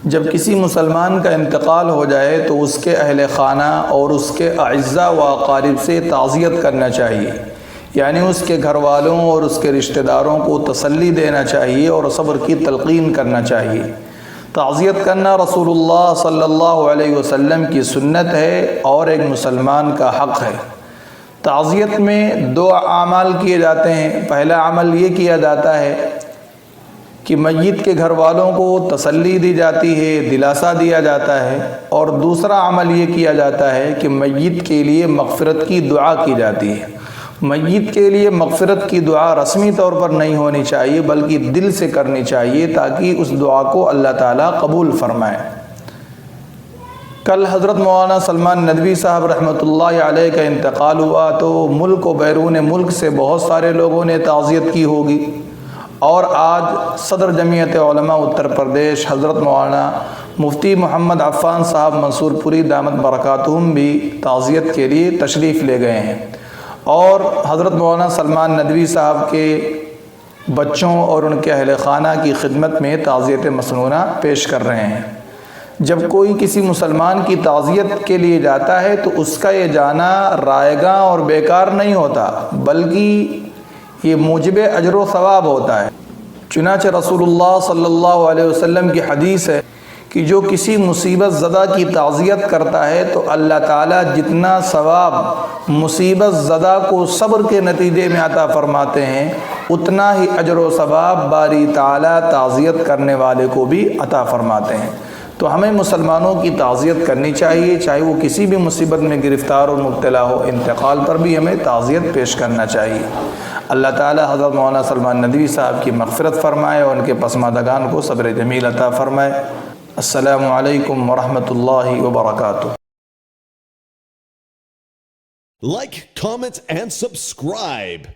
جب کسی مسلمان کا انتقال ہو جائے تو اس کے اہل خانہ اور اس کے اعزاء و اقارب سے تعزیت کرنا چاہیے، یعنی اس کے گھر والوں اور اس کے رشتہ داروں کو تسلی دینا چاہیے اور صبر کی تلقین کرنا چاہیے۔ تعزیت کرنا رسول اللہ صلی اللہ علیہ وسلم کی سنت ہے اور ایک مسلمان کا حق ہے۔ تعزیت میں دو اعمال کیے جاتے ہیں۔ پہلا عمل یہ کیا جاتا ہے کہ میت کے گھر والوں کو تسلی دی جاتی ہے، دلاسا دیا جاتا ہے، اور دوسرا عمل یہ کیا جاتا ہے کہ میت کے لیے مغفرت کی دعا کی جاتی ہے۔ میت کے لیے مغفرت کی دعا رسمی طور پر نہیں ہونی چاہیے بلکہ دل سے کرنی چاہیے تاکہ اس دعا کو اللہ تعالیٰ قبول فرمائے۔ کل حضرت مولانا سلمان ندوی صاحب رحمۃ اللہ علیہ کا انتقال ہوا تو ملک و بیرون ملک سے بہت سارے لوگوں نے تعزیت کی ہوگی، اور آج صدر جمعیت علماء اتر پردیش حضرت مولانا مفتی محمد عفان صاحب منصور پوری دامت برکاتہم بھی تعزیت کے لیے تشریف لے گئے ہیں، اور حضرت مولانا سلمان ندوی صاحب کے بچوں اور ان کے اہل خانہ کی خدمت میں تعزیت مسنونہ پیش کر رہے ہیں۔ جب کوئی کسی مسلمان کی تعزیت کے لیے جاتا ہے تو اس کا یہ جانا رائیگاں اور بیکار نہیں ہوتا بلکہ یہ موجب اجر و ثواب ہوتا ہے۔ چنانچہ رسول اللہ صلی اللہ علیہ وسلم کی حدیث ہے کہ جو کسی مصیبت زدہ کی تعزیت کرتا ہے تو اللہ تعالیٰ جتنا ثواب مصیبت زدہ کو صبر کے نتیجے میں عطا فرماتے ہیں اتنا ہی اجر و ثواب باری تعالیٰ تعزیت کرنے والے کو بھی عطا فرماتے ہیں۔ تو ہمیں مسلمانوں کی تعزیت کرنی چاہیے، چاہے وہ کسی بھی مصیبت میں گرفتار اور مبتلا ہو۔ انتقال پر بھی ہمیں تعزیت پیش کرنا چاہیے۔ اللہ تعالی حضرت مولانا سلمان ندوی صاحب کی مغفرت فرمائے اور ان کے پسماندگان کو صبر جمیل عطا فرمائے۔ السلام علیکم ورحمۃ اللہ وبرکاتہ۔ Like, comment, and subscribe.